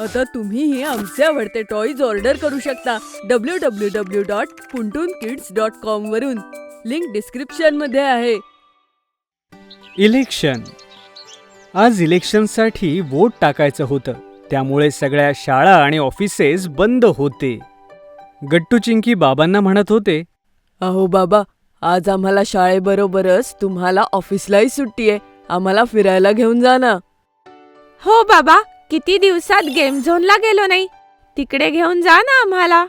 आता तुम्हीही आमचे आवडते टॉयज ऑर्डर करू शकता www.puntunkids.com वरून. लिंक डिस्क्रिप्शन मध्ये आहे. इलेक्शन. आज इलेक्शनसाठी वोट टाकायचं होतं, त्यामुळे सगळ्या शाळा आणि ऑफिसेस बंद होते. गट्टू चिंकी बाबांना म्हणत होते, अहो बाबा, आज आम्हाला शाळेबरोबरच तुम्हाला ऑफिसलाही सुट्टी आहे. आम्हाला फिरायला घेऊन जा ना. हो बाबा, किती दिवसात गेम झोनला गेलो नाही. तिकडे घेऊन जा ना आम्हाला.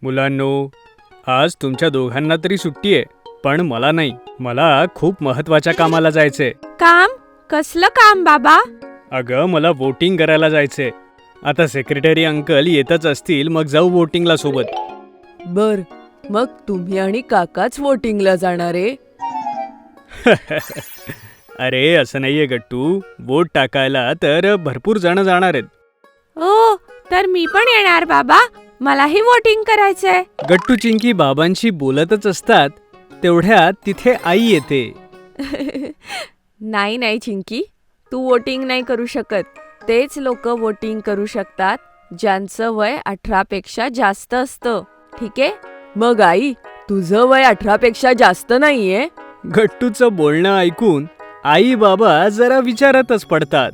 मुलांनो, आज तुमच्या दोघांना तरी सुट्टी आहे, पण मला नाही. मला खूप महत्वाच्या कामाला जायचंय. काम? कसलं काम बाबा? अगं, मला वोटिंग करायला जायचंय. आता सेक्रेटरी अंकल येतच असतील, मग जाऊ वोटिंगला सोबत. बर, मग तुम्ही आणि काकाच वोटिंगला जाणार आहे? अरे असं नाहीये गट्टू, वोट टाकायला तर भरपूर जण जाणार आहेत. ओ, तर मी पण येणार बाबा. मलाही वोटिंग करायचंय. गट्टू चिंकी बाबांशी बोलतच असतात, तेवढ्यात तिथे आई येते. नाही नाही चिंकी, तू वोटिंग नाही करू शकत. तेच लोक वोटिंग करू शकतात ज्यांचं वय 18 पेक्षा जास्त असतं. ठीक आहे? मग आई, तुझं वय 18 पेक्षा जास्त नाहीये? गट्टूचं बोलणं ऐकून आई बाबा जरा विचारातच पडतात.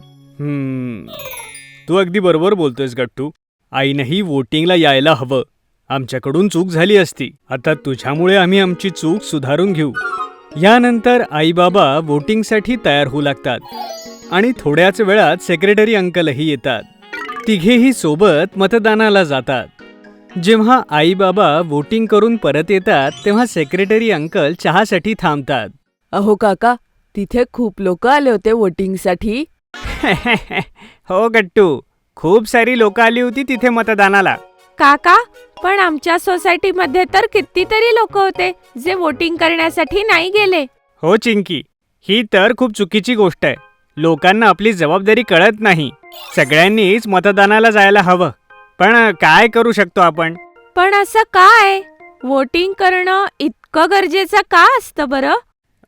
तू अगदी बरोबर बोलतोयस गट्टू. आईनंही वोटिंगला यायला हवं. आमच्याकडून चूक झाली असती. आता तुझ्यामुळे आम्ही आमची चूक सुधारून घेऊ. यानंतर आई बाबा वोटिंगसाठी तयार होऊ लागतात आणि थोड्याच वेळात सेक्रेटरी अंकलही येतात. तिघेही सोबत मतदानाला जातात. जेव्हा आई बाबा वोटिंग करून परत येतात, तेव्हा सेक्रेटरी अंकल चहासाठी थांबतात. अहो काका, तिथे खूप लोक आले होते वोटिंगसाठी. हो गट्टू, खूप सारी लोक आली होती तिथे मतदानाला. काका, पण आमच्या सोसायटीमध्ये तर कितीतरी लोक होते जे वोटिंग करण्यासाठी नाही गेले. हो चिंकी, ही तर खूप चुकीची गोष्ट आहे. लोकांना आपली जबाबदारी कळत नाही. सगळ्यांनीच मतदानाला जायला हवं. पण काय करू शकतो आपण? पण असं काय? वोटिंग करणं इतकं गरजेचं का असतं बरं?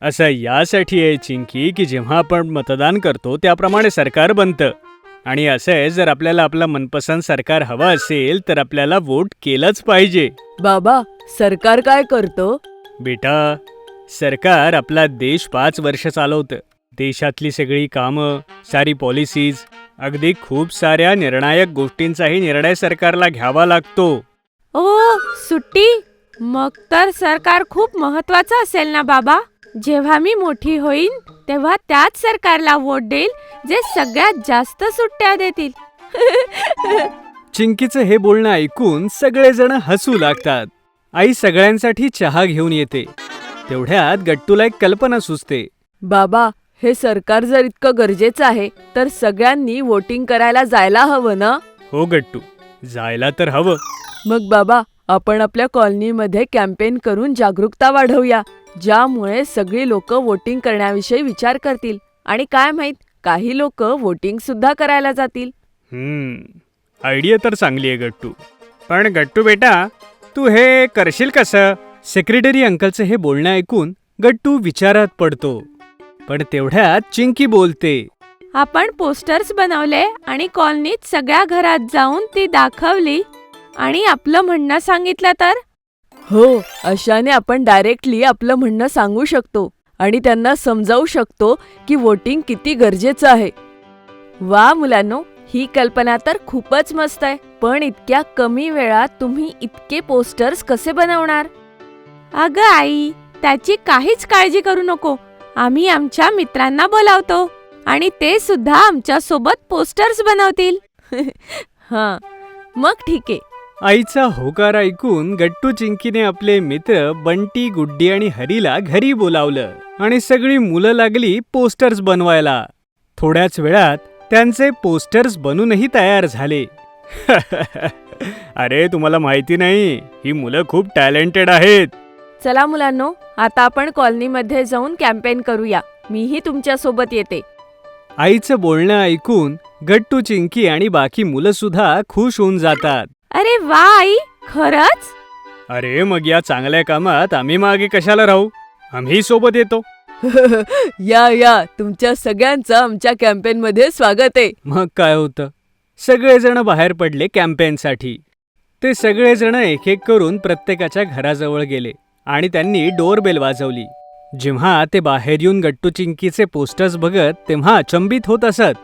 असं यासाठी आहे चिंकी, की जेव्हा आपण मतदान करतो त्याप्रमाणे सरकार बनतं. आणि असं आहे, जर आपल्याला आपला मनपसंत सरकार हवं असेल तर आपल्याला वोट केलंच पाहिजे. बाबा, सरकार काय करतं? बेटा, सरकार आपला देश 5 वर्ष चालवतं. देशातली सगळी कामं, सारी पॉलिसीज, अगदी खूप साऱ्या निर्णायक गोष्टींचाही निर्णय सरकारला घ्यावा लागतो. ओ, सुट्टी? मग तर सरकार खूप महत्वाचं असेल ना बाबा. जेव्हा मी मोठी होईन तेव्हा त्याच सरकारला वोट देईल जे सगळ्यात जास्त सुट्ट्या देतील. चिंकीचं हे बोलणं ऐकून सगळेजण हसू लागतात. आई सगळ्यांसाठी चहा घेऊन येते. तेवढ्यात गट्टूला एक कल्पना सुचते. बाबा, हे सरकार जर इतकं गरजेचं आहे तर सगळ्यांनी वोटिंग करायला जायला हवं ना? हो गट्टू, जायला तर हवं. मग बाबा, आपण आपल्या कॉलनीमध्ये कॅम्पेन करून जागरूकता वाढवूया, ज्यामुळे सगळी लोक वोटिंग करण्याविषयी विचार करतील. आणि काय माहित, काही लोक वोटिंग सुद्धा करायला जातील. आयडिया तर चांगली आहे गट्टू. पण गट्टू बेटा, तू हे करशील कसं? सेक्रेटरी अंकलचं हे बोलणं ऐकून गट्टू विचारात पडतो. पण तेवढ्यात चिंकी बोलते. आपण पोस्टर्स बनवले आणि कॉलनीत सगळ्या घरात जाऊन ती दाखवली आणि आपलं म्हणणं सांगितलं तर? हो, अशाने आपण डायरेक्टली आपलं म्हणणं सांगू शकतो आणि त्यांना समजावू शकतो की वोटिंग किती गरजेचं आहे. वा मुलांनो, ही कल्पना तर खूपच मस्त आहे. पण इतक्या कमी वेळात तुम्ही इतके पोस्टर्स कसे बनवणार? अगं आई, त्याची काहीच काळजी करू नको. आम्ही आमच्या मित्रांना बोलावतो आणि ते सुद्धा आमच्या सोबत पोस्टर्स बनवतील. हां, मग ठीक आहे. आईचा होकार ऐकून गट्टू चिंकीने आपले मित्र बंटी, गुड्डी आणि हरीला घरी बोलावलं आणि सगळी मुलं लागली पोस्टर्स बनवायला. थोड्याच वेळात त्यांचे पोस्टर्स बनूनही तयार झाले. अरे, तुम्हाला माहिती नाही, ही मुलं खूप टॅलेंटेड आहेत. चला मुलांनो, आता आपण कॉलनीमध्ये जाऊन कॅम्पेन करूया. मीही तुमच्या सोबत येते. आईचं बोलणं ऐकून गट्टू, चिंकी आणि बाकी मुलं सुद्धा खुश होऊन जातात. अरे वा आई, खरंच? अरे, मग या चांगल्या कामात आम्ही मागे कशाला राहू? आम्ही सोबत येतो. या तुमच्या सगळ्यांचं आमच्या कॅम्पेन मध्ये स्वागत आहे. मग काय होतं, सगळेजण बाहेर पडले कॅम्पेनसाठी. ते सगळेजण एक एक करून प्रत्येकाच्या घराजवळ गेले आणि त्यांनी डोरबेल वाजवली. जेव्हा ते बाहेर येऊन गट्टू चिंकीचे पोस्टर्स बघत तेव्हा अचंबित होत असत.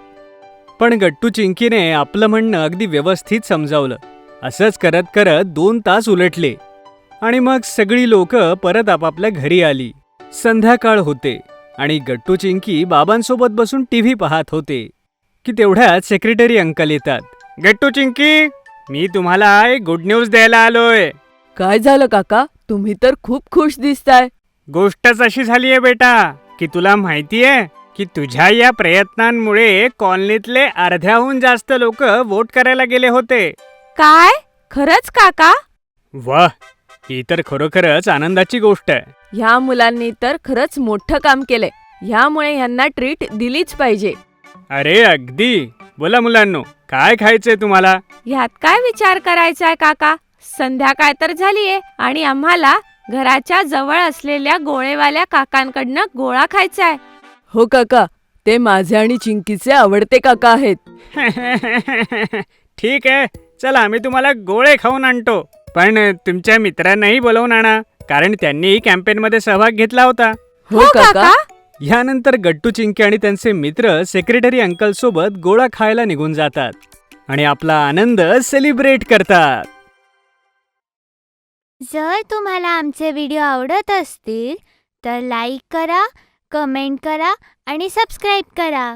पण गट्टू चिंकीने आपलं म्हणणं अगदी व्यवस्थित समजावलं. असंच करत करत 2 तास उलटले आणि मग सगळी लोक परत आपापल्या घरी आली. संध्याकाळ होते आणि गट्टू चिंकी बाबांसोबत बसून टीव्ही पाहत होते की तेवढ्यात सेक्रेटरी अंकल येतात. गट्टू चिंकी, मी तुम्हाला एक गुड न्यूज द्यायला आलोय. काय झालं काका? तुम्ही तर खूप खुश दिसताय. गोष्टच अशी झालीये बेटा की तुला माहितीये की तुझ्या या प्रयत्नांमुळे कॉलनीतले अर्ध्याहून जास्त लोक वोट करायला गेले होते. काय? खरंच काका? वाह, ही तर खरोखरच आनंदाची गोष्ट आहे. ह्या मुलांनी तर खरंच मोठं काम केलंय. ह्यामुळे ह्यांना ट्रीट दिलीच पाहिजे. अरे अगदी. बोला मुलांनो, काय खायचंय तुम्हाला? ह्यात काय विचार करायचा आहे काका? संध्याकाळ तर झालीये आणि आम्हाला घराच्या जवळ असलेल्या गोळेवाल्या काकांकडनं गोळा खायचा आहे. हो काका, ते माझे आणि चिंकीचे आवडते काका आहेत. ठीक आहे, चला मी तुम्हाला गोळे खाऊन आणतो. पण तुमच्या मित्रांनाही बोलवून आणा, कारण त्यांनीही कॅम्पेनमध्ये सहभाग घेतला होता. हो काका. यानंतर गट्टू चिंकी आणि त्यांचे मित्र सेक्रेटरी अंकल सोबत गोळा खायला निघून जातात आणि आपला आनंद सेलिब्रेट करतात. जर तुम्हाला आमचे व्हिडिओ आवडत असतील तर लाईक करा, कमेंट करा आणि सबस्क्राईब करा.